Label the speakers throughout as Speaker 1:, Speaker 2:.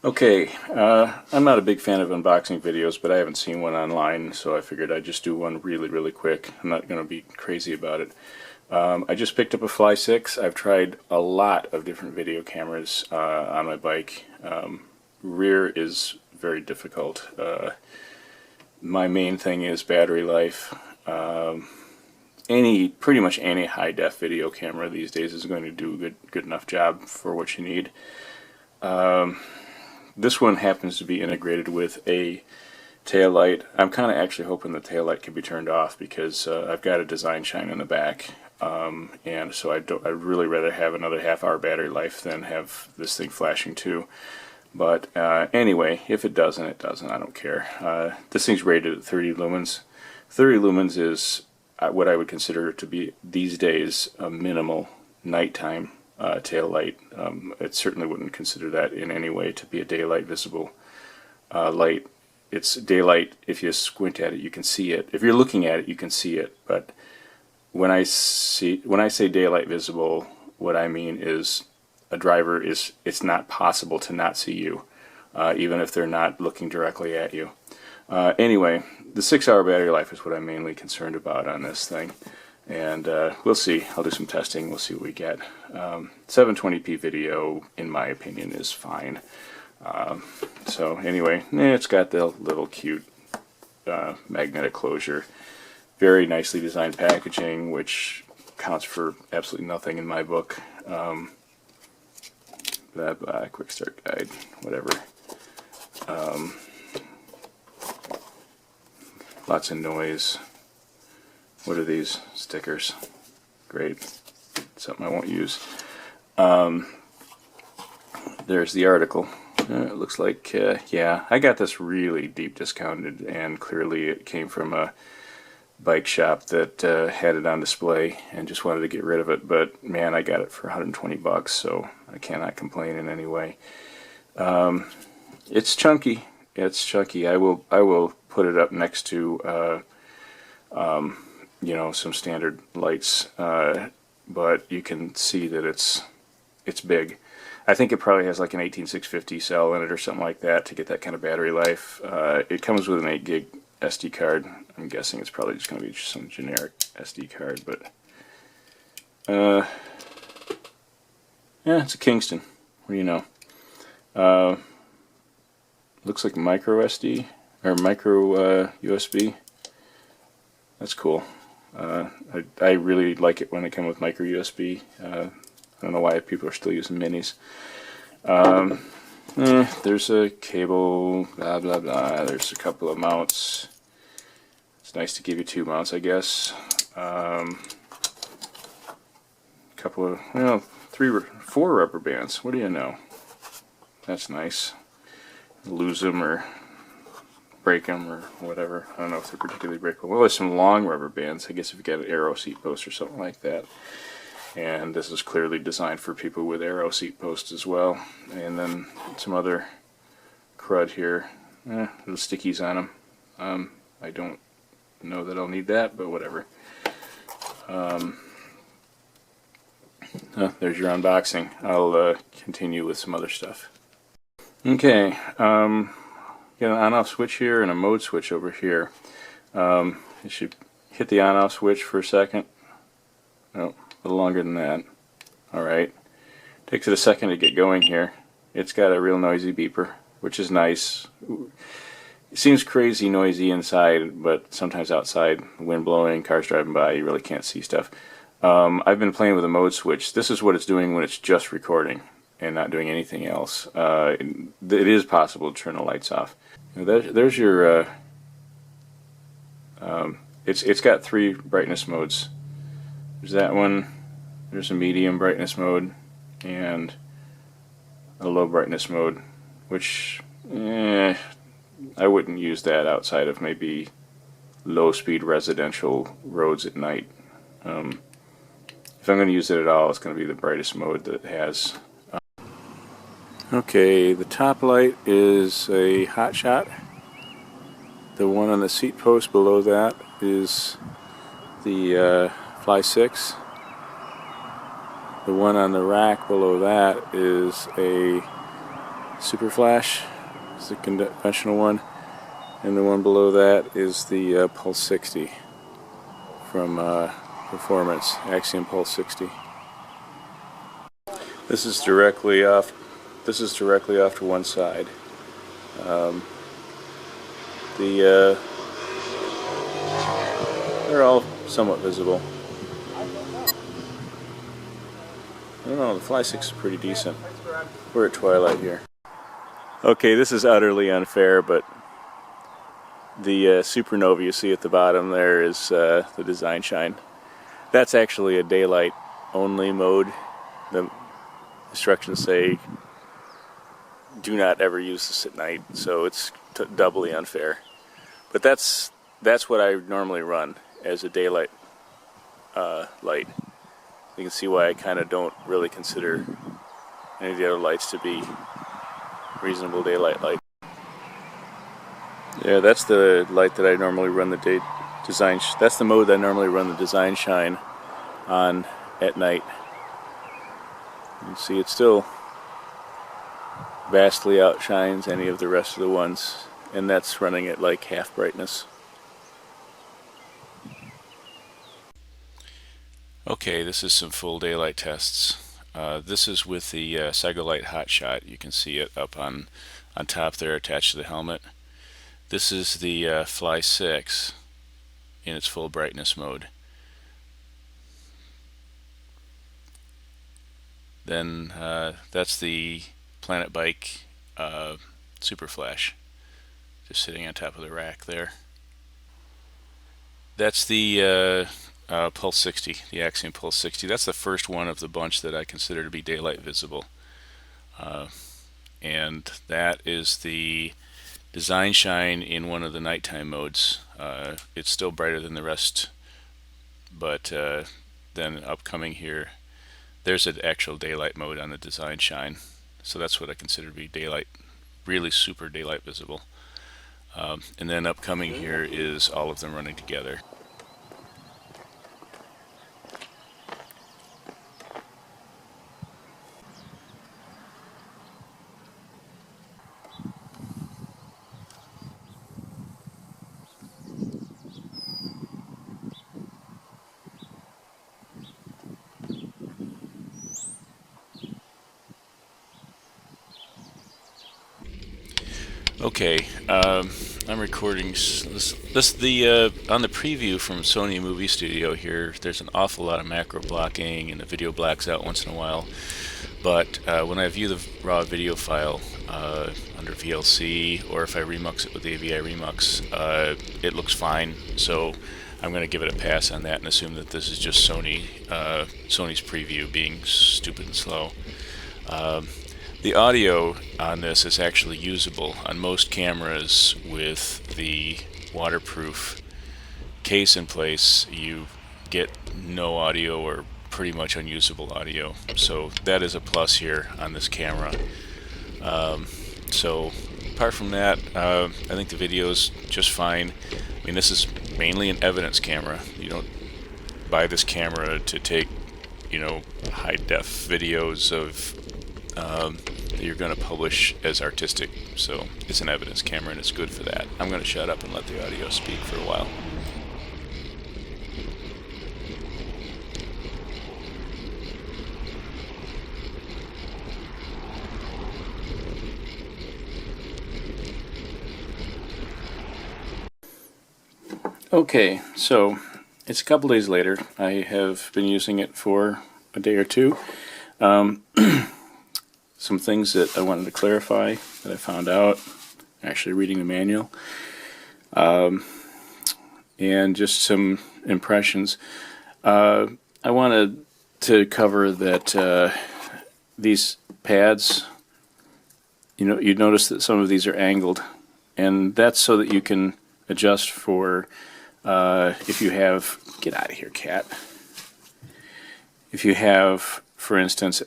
Speaker 1: Okay, I'm not a big fan of unboxing videos, but I haven't seen one online, so I figured I'd just do one really quick. I'm not going to be crazy about it. I just picked up a Fly6. I've tried a lot of different video cameras on my bike. Rear is very difficult. My main thing is battery life. Pretty much any high-def video camera these days is going to do a good enough job for what you need. This one happens to be integrated with a taillight. I'm kind of actually hoping the taillight can be turned off because I've got a design shine in the back, and so I'd really rather have another half-hour battery life than have this thing flashing too. But anyway, if it doesn't, it doesn't. I don't care. This thing's rated at 30 lumens. 30 lumens is what I would consider to be these days a minimal nighttime tail light. It certainly wouldn't consider that in any way to be a daylight visible light. It's daylight. If you squint at it, you can see it. If you're looking at it, you can see it. But when I say daylight visible, what I mean is a driver it's not possible to not see you, even if they're not looking directly at you. Anyway, the 6-hour battery life is what I'm mainly concerned about on this thing. And we'll see. I'll do some testing. We'll see what we get. 720p video, in my opinion, is fine. So anyway, it's got the little cute magnetic closure. Very nicely designed packaging, which counts for absolutely nothing in my book. Quick start guide, whatever. Lots of noise. What are these stickers? Great. Something I won't use. There's the article. It looks like, yeah, I got this really deep discounted, and clearly it came from a bike shop that had it on display and just wanted to get rid of it. But man, I got it for 120 bucks, so I cannot complain in any way. It's chunky. It's chunky. I will put it up next to you know, some standard lights, but you can see that it's big. I think it probably has like an 18650 cell in it or something like that to get that kind of battery life. It comes with an 8 gig SD card. I'm guessing it's probably just going to be some generic SD card, but yeah, it's a Kingston. What do you know? Looks like micro SD or micro USB. That's cool. I really like it when they come with micro USB. I don't know why people are still using minis. There's a cable, blah blah blah. There's a couple of mounts. It's nice to give you 2 mounts, I guess. Couple of, well, 4 rubber bands. What do you know? That's nice. Lose them or break them or whatever. I don't know if they're particularly breakable. Well, there's some long rubber bands. I guess if you got an aero seat post or something like that. And this is clearly designed for people with aero seat posts as well. And then some other crud here. Little stickies on them. I don't know that I'll need that, but whatever. There's your unboxing. I'll continue with some other stuff. Okay. Got an on-off switch here and a mode switch over here. You should hit the on-off switch for a second. Oh, a little longer than that. Alright. Takes it a second to get going here. It's got a real noisy beeper, which is nice. It seems crazy noisy inside, but sometimes outside, wind blowing, cars driving by, you really can't see stuff. I've been playing with a mode switch. This is what it's doing when it's just recording and not doing anything else. It is possible to turn the lights off. There's your it's got 3 brightness modes. There's that one, there's a medium brightness mode and a low brightness mode, which I wouldn't use that outside of maybe low speed residential roads at night. If I'm going to use it at all, it's going to be the brightest mode that it has. Okay, the top light is a hot shot. The one on the seat post below that is the Fly6. The one on the rack below that is a Super Flash is the conventional one, and the one below that is the Pulse 60 from Performance, Axiom Pulse 60. This is directly off. This is directly off to one side. They're all somewhat visible. I don't know, the Fly6 is pretty decent. We're at twilight here. Okay, this is utterly unfair, but the supernova you see at the bottom there is the design shine. That's actually a daylight only mode. The instructions say do not ever use this at night, so it's doubly unfair. But that's what I normally run as a daylight light. You can see why I kind of don't really consider any of the other lights to be reasonable daylight light. Yeah, that's the light that I normally run the that's the mode that I normally run the design shine on at night. You can see it still vastly outshines any of the rest of the ones, and that's running at like half brightness. Okay, this is some full daylight tests. This is with the Cycliq Hotshot. You can see it up on top there attached to the helmet. This is the Fly6 in its full brightness mode. Then that's the Planet Bike Super Flash, just sitting on top of the rack there. That's the Pulse 60, the Axiom Pulse 60. That's the first one of the bunch that I consider to be daylight visible. And that is the design shine in one of the nighttime modes. It's still brighter than the rest, but then upcoming here, there's an actual daylight mode on the design shine. So that's what I consider to be daylight, really super daylight visible. And then upcoming here is all of them running together. Okay, I'm recording on the preview from Sony Movie Studio here. There's an awful lot of macro blocking, and the video blacks out once in a while. But when I view the raw video file under VLC, or if I remux it with AVI Remux, it looks fine. So I'm going to give it a pass on that and assume that this is just Sony's preview being stupid and slow. The audio on this is actually usable on most cameras. With the waterproof case in place, you get no audio or pretty much unusable audio. So that is a plus here on this camera. So apart from that, I think the video is just fine. I mean, this is mainly an evidence camera. You don't buy this camera to take, high def videos of that you're going to publish as artistic. So it's an evidence camera, and it's good for that. I'm going to shut up and let the audio speak for a while. Okay, so it's a couple days later. I have been using it for a day or two. Some things that I wanted to clarify that I found out actually reading the manual, and just some impressions. I wanted to cover that these pads, you'd notice that some of these are angled, and that's so that you can adjust for if you have, get out of here, cat. If you have, for instance,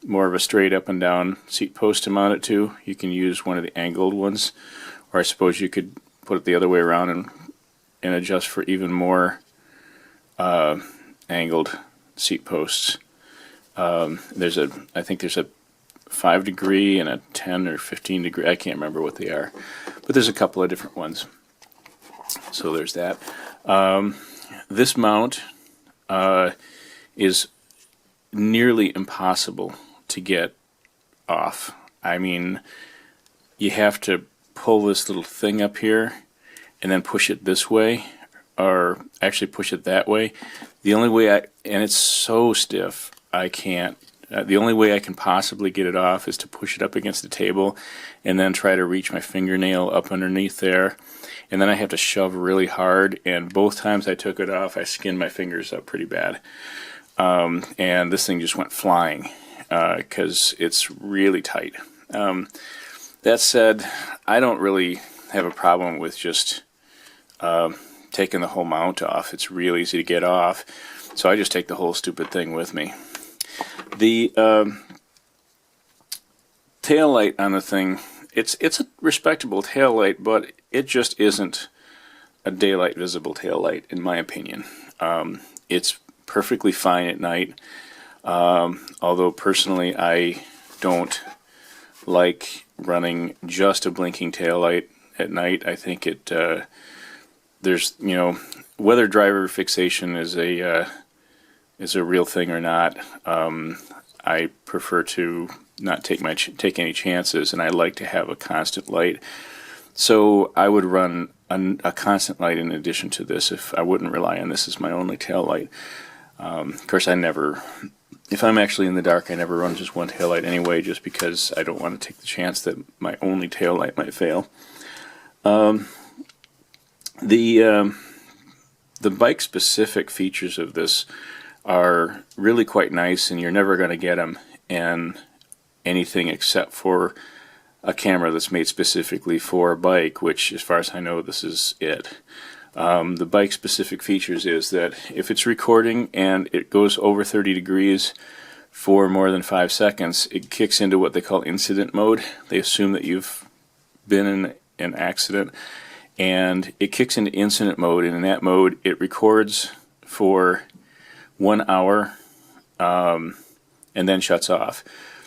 Speaker 1: more of a straight up and down seat post to mount it to, you can use one of the angled ones, or I suppose you could put it the other way around and adjust for even more angled seat posts. I think there's a 5 degree and a 10 or 15 degree. I can't remember what they are, but there's a couple of different ones. So there's that. This mount is nearly impossible to get off. I mean, you have to pull this little thing up here and then push it this way, or actually push it that way. The only way and it's so stiff, I can't. The only way I can possibly get it off is to push it up against the table and then try to reach my fingernail up underneath there. And then I have to shove really hard, and both times I took it off, I skinned my fingers up pretty bad. And this thing just went flying because it's really tight. That said, I don't really have a problem with just taking the whole mount off. It's real easy to get off, so I just take the whole stupid thing with me. The tail light on the thing, it's a respectable tail light, but it just isn't a daylight visible tail light, in my opinion. It's perfectly fine at night, although personally I don't like running just a blinking tail light at night. I think it there's, you know, whether driver fixation is a real thing or not. I prefer to not take any chances, and I like to have a constant light. So I would run a constant light in addition to this if I wouldn't rely on this as my only tail light. Of course, if I'm actually in the dark, I never run just one tail light anyway, just because I don't want to take the chance that my only tail light might fail. The bike-specific features of this are really quite nice, and you're never going to get them in anything except for a camera that's made specifically for a bike, which, as far as I know, this is it. The bike-specific features is that if it's recording and it goes over 30 degrees for more than 5 seconds, it kicks into what they call incident mode. They assume that you've been in an accident, and it kicks into incident mode, and in that mode it records for 1 hour and then shuts off.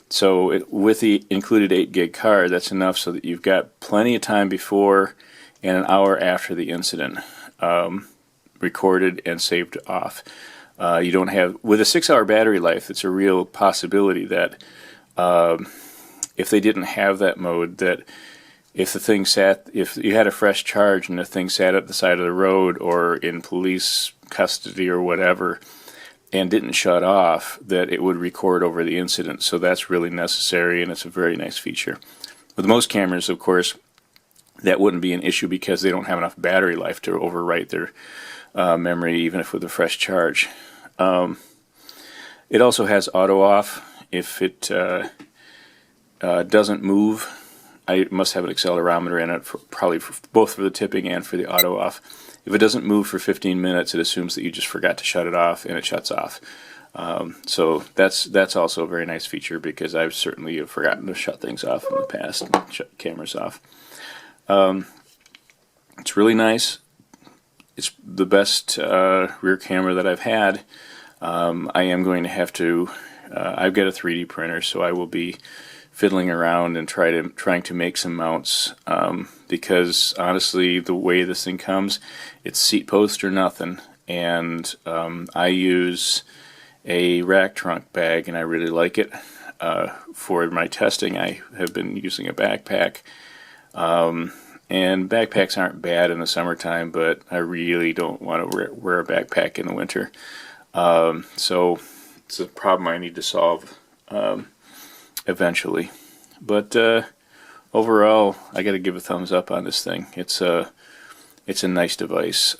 Speaker 1: So with the included 8 gig card, that's enough so that you've got plenty of time before and an hour after the incident recorded and saved off. You don't have, with a 6-hour battery life, it's a real possibility that if they didn't have that mode, that if you had a fresh charge and the thing sat at the side of the road or in police custody or whatever and didn't shut off, that it would record over the incident. So that's really necessary, and it's a very nice feature. With most cameras, of course, that wouldn't be an issue because they don't have enough battery life to overwrite their memory, even if with a fresh charge. It also has auto off. If it doesn't move, I must have an accelerometer in it, probably both for the tipping and for the auto off. If it doesn't move for 15 minutes, it assumes that you just forgot to shut it off, and it shuts off. So that's also a very nice feature, because I've certainly forgotten to shut things off in the past, shut cameras off. It's really nice. It's the best rear camera that I've had. I am going to have to, I've got a 3D printer, so I will be fiddling around and trying to make some mounts, because honestly, the way this thing comes, it's seat post or nothing, and I use a rack trunk bag, and I really like it. For my testing, I have been using a backpack, and backpacks aren't bad in the summertime, but I really don't want to wear a backpack in the winter. So it's a problem I need to solve eventually. But overall, I got to give a thumbs up on this thing. It's a nice device.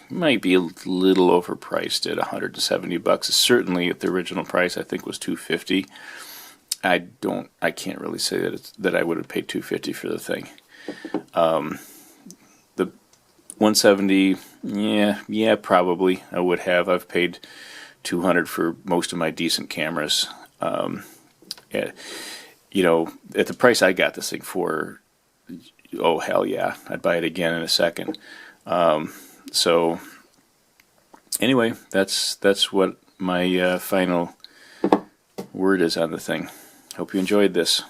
Speaker 1: Might be a little overpriced at $170. Certainly at the original price, I think was $250. I can't really say that I would have paid $250 for the thing. The $170, yeah, probably I would have. I've paid $200 for most of my decent cameras. You know, at the price I got this thing for, oh hell yeah, I'd buy it again in a second. So anyway, that's what my final word is on the thing. Hope you enjoyed this.